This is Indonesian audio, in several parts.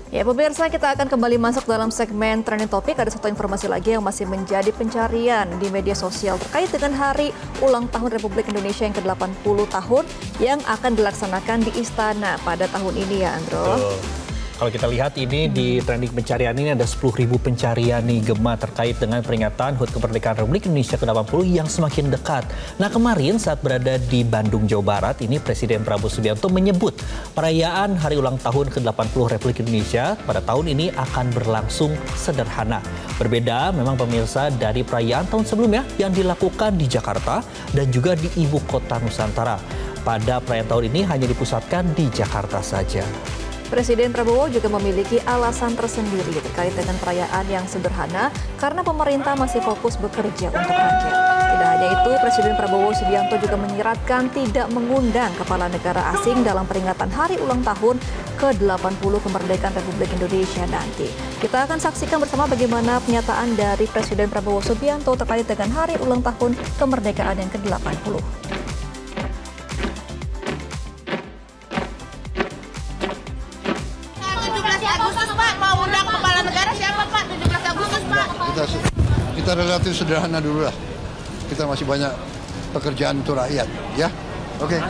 Ya pemirsa, kita akan kembali masuk dalam segmen Trending Topic. Ada satu informasi lagi yang masih menjadi pencarian di media sosial terkait dengan hari ulang tahun Republik Indonesia yang ke-80 tahun yang akan dilaksanakan di Istana pada tahun ini ya, Andro. Kalau kita lihat ini di trending pencarian ini ada 10.000 pencarian nih Gemma terkait dengan peringatan HUT kemerdekaan Republik Indonesia ke-80 yang semakin dekat. Nah kemarin saat berada di Bandung, Jawa Barat, ini Presiden Prabowo Subianto menyebut perayaan hari ulang tahun ke-80 Republik Indonesia pada tahun ini akan berlangsung sederhana. Berbeda memang pemirsa dari perayaan tahun sebelumnya yang dilakukan di Jakarta dan juga di Ibu Kota Nusantara. Pada perayaan tahun ini hanya dipusatkan di Jakarta saja. Presiden Prabowo juga memiliki alasan tersendiri terkait dengan perayaan yang sederhana karena pemerintah masih fokus bekerja untuk rakyat. Tidak hanya itu, Presiden Prabowo Subianto juga menyiratkan tidak mengundang kepala negara asing dalam peringatan hari ulang tahun ke-80 kemerdekaan Republik Indonesia nanti. Kita akan saksikan bersama bagaimana pernyataan dari Presiden Prabowo Subianto terkait dengan hari ulang tahun kemerdekaan yang ke-80. 17 Agustus Pak, mau undang kepala negara siapa Pak? 17 Agustus Pak. Kita relatif sederhana dulu lah. Kita masih banyak pekerjaan untuk rakyat, ya. Oke.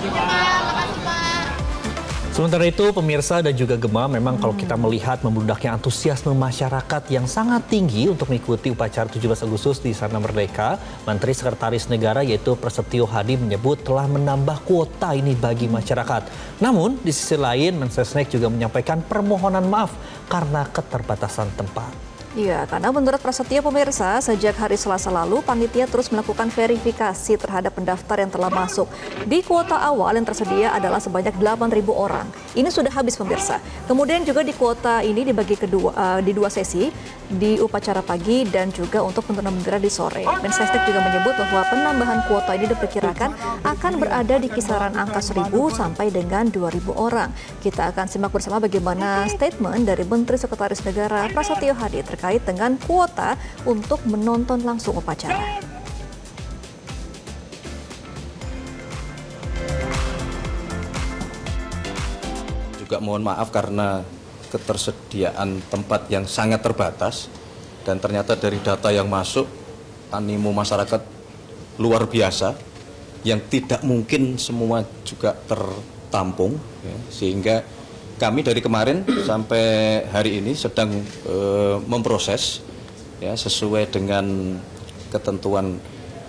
Sementara itu pemirsa dan juga Gemma, memang kalau kita melihat membludaknya antusiasme masyarakat yang sangat tinggi untuk mengikuti upacara 17 Agustus di Istana Merdeka, Menteri Sekretaris Negara yaitu Prasetyo Hadi menyebut telah menambah kuota ini bagi masyarakat. Namun di sisi lain Mensesnek juga menyampaikan permohonan maaf karena keterbatasan tempat. Iya, karena menurut Prasetyo pemirsa, sejak hari Selasa lalu, panitia terus melakukan verifikasi terhadap pendaftar yang telah masuk. Di kuota awal yang tersedia adalah sebanyak 8.000 orang. Ini sudah habis pemirsa. Kemudian juga di kuota ini dibagi di dua sesi, di upacara pagi dan juga untuk penurunan bendera di sore. Mensesnek juga menyebut bahwa penambahan kuota ini diperkirakan akan berada di kisaran angka 1.000 sampai dengan 2.000 orang. Kita akan simak bersama bagaimana statement dari Menteri Sekretaris Negara Prasetyo Hadi terkait dengan kuota untuk menonton langsung upacara. Juga mohon maaf karena ketersediaan tempat yang sangat terbatas dan ternyata dari data yang masuk animo masyarakat luar biasa yang tidak mungkin semua juga tertampung ya, sehingga kami dari kemarin sampai hari ini sedang memproses ya, sesuai dengan ketentuan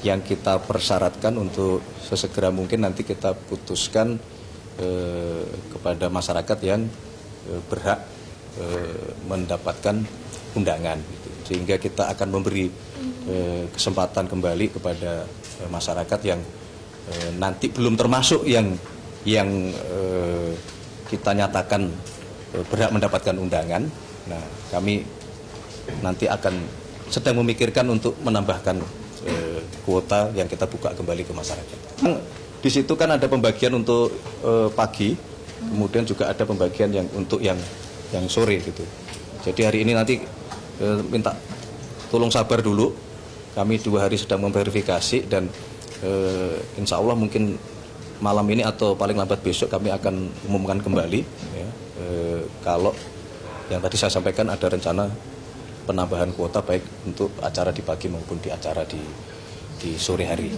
yang kita persyaratkan untuk sesegera mungkin nanti kita putuskan kepada masyarakat yang berhak mendapatkan undangan gitu. Sehingga kita akan memberi kesempatan kembali kepada masyarakat yang nanti belum termasuk yang kita nyatakan berhak mendapatkan undangan. Nah, kami nanti akan sedang memikirkan untuk menambahkan kuota yang kita buka kembali ke masyarakat. Di situ kan ada pembagian untuk pagi, kemudian juga ada pembagian yang untuk yang sore gitu. Jadi hari ini nanti minta tolong sabar dulu. Kami 2 hari sedang memverifikasi dan insya Allah mungkin malam ini atau paling lambat besok kami akan umumkan kembali ya, kalau yang tadi saya sampaikan ada rencana penambahan kuota baik untuk acara di pagi maupun di acara di sore hari.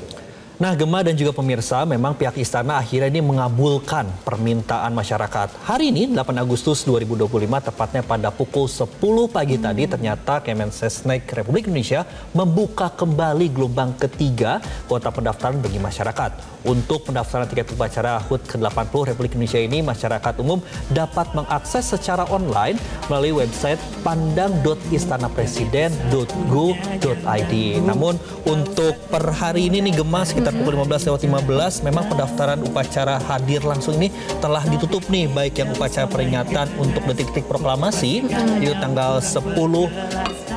Nah Gemma dan juga pemirsa, memang pihak istana akhirnya ini mengabulkan permintaan masyarakat. Hari ini 8 Agustus 2025 tepatnya pada pukul 10 pagi tadi ternyata Kemensesnek Republik Indonesia membuka kembali gelombang ketiga kuota pendaftaran bagi masyarakat. Untuk pendaftaran tiket upacara HUT ke-80 Republik Indonesia ini masyarakat umum dapat mengakses secara online melalui website pandang.istanapresiden.go.id. Namun untuk per hari ini nih Gemma sekitar pukul 15:15 memang pendaftaran upacara hadir langsung ini telah ditutup nih, baik yang upacara peringatan untuk detik-detik proklamasi itu tanggal 10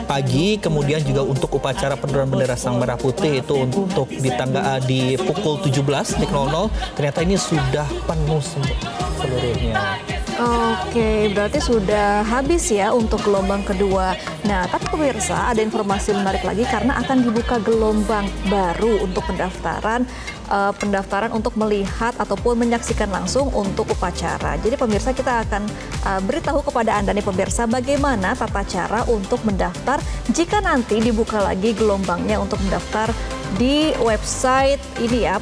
pagi, kemudian juga untuk upacara penurunan bendera Sang Merah Putih itu untuk di pukul 17.00 ternyata ini sudah penuh seluruhnya. Oke, berarti sudah habis ya untuk gelombang kedua. Nah, tapi pemirsa ada informasi menarik lagi karena akan dibuka gelombang baru untuk pendaftaran untuk melihat ataupun menyaksikan langsung untuk upacara. Jadi pemirsa kita akan beritahu kepada Anda nih pemirsa bagaimana tata cara untuk mendaftar jika nanti dibuka lagi gelombangnya untuk mendaftar di website ini ya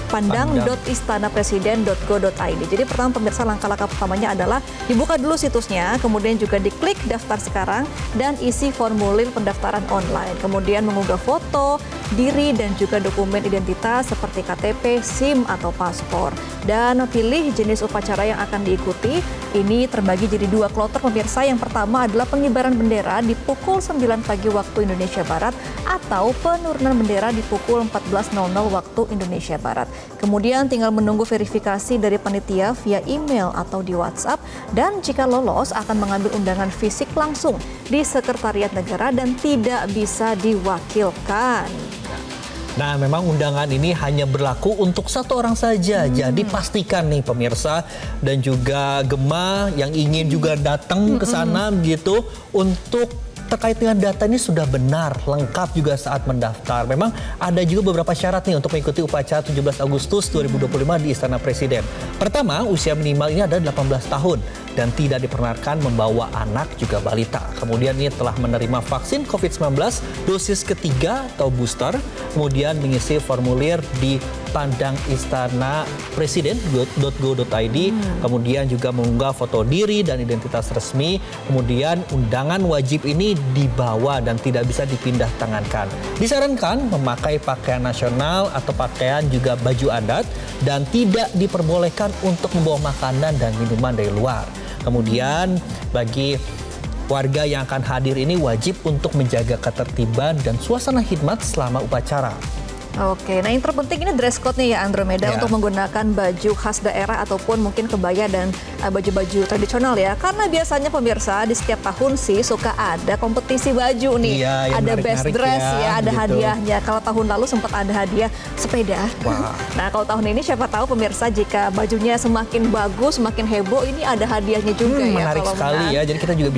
pandang.istanapresiden.go.id. Jadi pertama pemirsa langkah-langkah pertamanya adalah dibuka dulu situsnya, kemudian juga diklik daftar sekarang dan isi formulir pendaftaran online. Kemudian mengunggah foto diri dan juga dokumen identitas seperti KTP, SIM atau paspor. Dan pilih jenis upacara yang akan diikuti. Ini terbagi jadi 2 kloter pemirsa. Yang pertama adalah pengibaran bendera di pukul 9 pagi waktu Indonesia Barat atau penurunan bendera di pukul 14.00 waktu Indonesia Barat. Kemudian tinggal menunggu verifikasi dari panitia via email atau di WhatsApp. Dan jika lolos akan mengambil undangan fisik langsung di Sekretariat Negara dan tidak bisa diwakilkan. Nah, memang undangan ini hanya berlaku untuk 1 orang saja. Jadi pastikan nih pemirsa dan juga Gema yang ingin juga datang ke sana gitu untuk terkait dengan data ini sudah benar, lengkap juga saat mendaftar. Memang ada juga beberapa syarat nih untuk mengikuti upacara 17 Agustus 2025 di Istana Presiden. Pertama, usia minimal ini adalah 18 tahun dan tidak diperkenankan membawa anak juga balita. Kemudian ini telah menerima vaksin COVID-19 dosis ketiga atau booster. Kemudian mengisi formulir di pandangistanapresiden.go.id. Kemudian juga mengunggah foto diri dan identitas resmi. Kemudian undangan wajib ini dibawa dan tidak bisa dipindah tangankan. Disarankan memakai pakaian nasional atau pakaian juga baju adat dan tidak diperbolehkan untuk membawa makanan dan minuman dari luar. Kemudian bagi warga yang akan hadir ini wajib untuk menjaga ketertiban dan suasana khidmat selama upacara. Oke, nah yang terpenting ini dress code nih ya Andromeda untuk menggunakan baju khas daerah ataupun mungkin kebaya dan baju-baju tradisional ya. Karena biasanya pemirsa di setiap tahun sih suka ada kompetisi baju nih. Ada best dress ya, ada hadiahnya. Kalau tahun lalu sempat ada hadiah sepeda. Nah kalau tahun ini siapa tahu pemirsa jika bajunya semakin bagus, semakin heboh, ini ada hadiahnya juga ya. Menarik sekali ya, jadi kita juga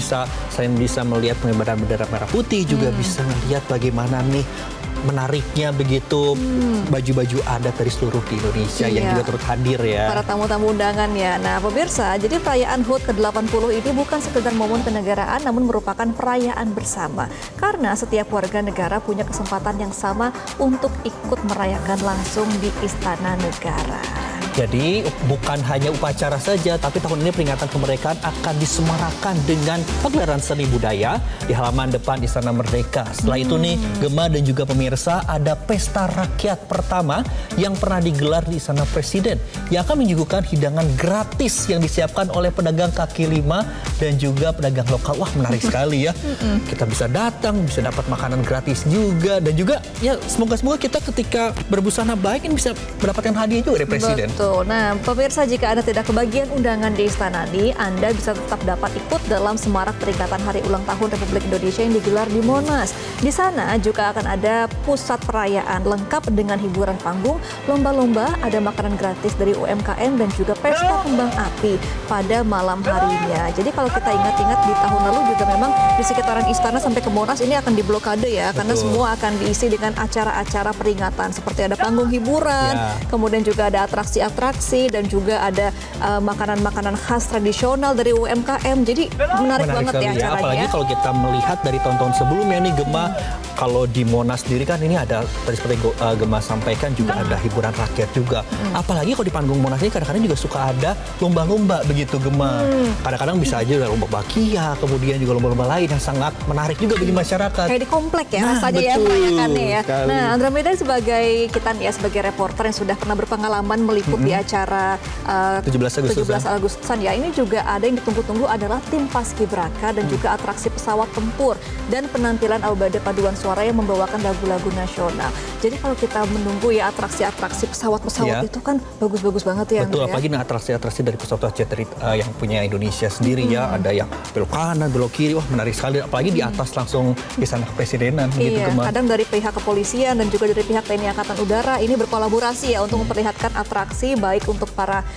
selain bisa melihat pengibaran bendera merah putih, juga bisa melihat bagaimana nih menariknya begitu baju-baju adat dari seluruh di Indonesia yang juga turut hadir ya. Para tamu-tamu undangan ya. Nah pemirsa, jadi perayaan HUT ke-80 ini bukan sekedar momen kenegaraan namun merupakan perayaan bersama. Karena setiap warga negara punya kesempatan yang sama untuk ikut merayakan langsung di Istana Negara. Jadi bukan hanya upacara saja, tapi tahun ini peringatan kemerdekaan akan disemarakan dengan pagelaran seni budaya di halaman depan Istana Merdeka. Setelah itu nih, Gema dan juga pemirsa, ada pesta rakyat pertama yang pernah digelar di Istana Presiden yang akan menyuguhkan hidangan gratis yang disiapkan oleh pedagang kaki lima dan juga pedagang lokal. Wah, menarik sekali ya. Kita bisa datang, bisa dapat makanan gratis juga, dan juga ya semoga kita ketika berbusana baik ini bisa mendapatkan hadiah juga dari Presiden. Nah, pemirsa, jika Anda tidak kebagian undangan di Istana ini, Anda bisa tetap dapat ikut dalam semarak peringatan Hari Ulang Tahun Republik Indonesia yang digelar di Monas. Di sana juga akan ada pusat perayaan lengkap dengan hiburan panggung, lomba-lomba, ada makanan gratis dari UMKM dan juga pesta kembang api pada malam harinya. Jadi kalau kita ingat-ingat di tahun lalu juga memang di sekitaran Istana sampai ke Monas ini akan diblokade ya, karena semua akan diisi dengan acara-acara peringatan seperti ada panggung hiburan, kemudian juga ada atraksi dan juga ada makanan-makanan khas tradisional dari UMKM. Jadi menarik banget ya acaranya. Apalagi kalau kita melihat dari tahun-tahun sebelumnya nih Gema, kalau di Monas sendiri kan ini ada tadi seperti Gema sampaikan juga ada hiburan rakyat juga. Apalagi kalau di panggung Monas ini kadang-kadang juga suka ada lomba-lomba begitu Gema. Kadang-kadang bisa aja ada lomba bakia, kemudian juga lomba-lomba lain yang sangat menarik juga bagi masyarakat. Kayak di komplek ya rasanya ya merayakannya ya. Nah, Andromeda sebagai kita nih ya sebagai reporter yang sudah pernah berpengalaman meliput di acara 17 Agustusan ya, ini juga ada yang ditunggu-tunggu adalah tim Paskibraka dan juga atraksi pesawat tempur dan penampilan Albade Paduan Suara yang membawakan lagu-lagu nasional. Jadi kalau kita menunggu ya atraksi-atraksi pesawat-pesawat itu kan bagus-bagus banget ya. Betul, apalagi atraksi-atraksi dari pesawat jet yang punya Indonesia sendiri ya, ada yang belok kanan, belok kiri, wah menarik sekali. Apalagi di atas langsung Istana Kepresidenan gitu Gema. Kadang dari pihak kepolisian dan juga dari pihak TNI Angkatan Udara ini berkolaborasi ya untuk memperlihatkan atraksi baik untuk para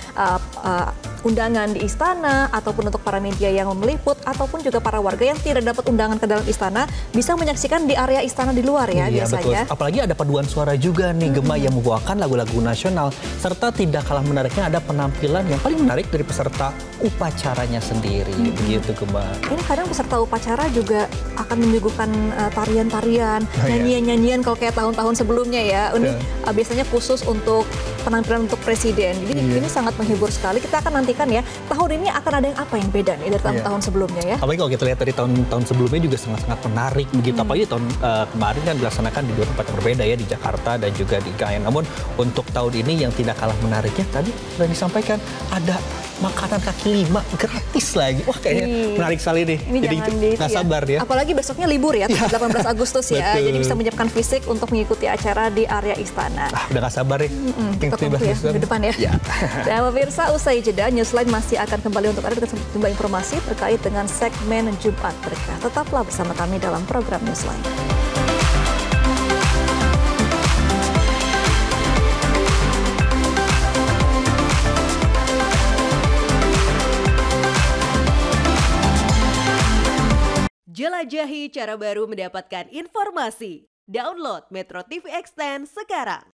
undangan di istana, ataupun untuk para media yang meliput, ataupun juga para warga yang tidak dapat undangan ke dalam istana bisa menyaksikan di area istana di luar ya iya, biasanya. Betul. Apalagi ada paduan suara juga nih Gemma yang membawakan lagu-lagu nasional, serta tidak kalah menariknya ada penampilan yang paling menarik dari peserta upacaranya sendiri. Begitu Gemma. Ini kadang peserta upacara juga akan menyuguhkan tarian-tarian, nyanyian-nyanyian kalau kayak tahun-tahun sebelumnya ya. Ini biasanya khusus untuk penampilan untuk presiden. Jadi ini sangat menghibur sekali. Kita akan nantikan ya, tahun ini akan ada yang apa yang beda nih dari tahun-tahun sebelumnya ya. Apalagi kalau kita lihat dari tahun-tahun sebelumnya juga sangat-sangat menarik begitu. Apalagi tahun kemarin kan dilaksanakan di dua tempat yang berbeda ya, di Jakarta dan juga di IKN. Namun untuk tahun ini yang tidak kalah menariknya tadi sudah disampaikan ada makanan kaki lima gratis lagi. Wah kayaknya menarik sekali nih. Ini jadi nggak sabar ya. Apalagi besoknya libur ya, 18 Agustus ya. Betul. Jadi bisa menyiapkan fisik untuk mengikuti acara di area istana. Udah nggak sabar nih. Kita tunggu ya ke depan ya. Dan pemirsa, usai jeda, Newsline masih akan kembali untuk Anda dengan sejumlah informasi terkait dengan segmen Jumat Berkah. Tetaplah bersama kami dalam program Newsline. Jelajahi cara baru mendapatkan informasi. Download Metro TV Extend sekarang.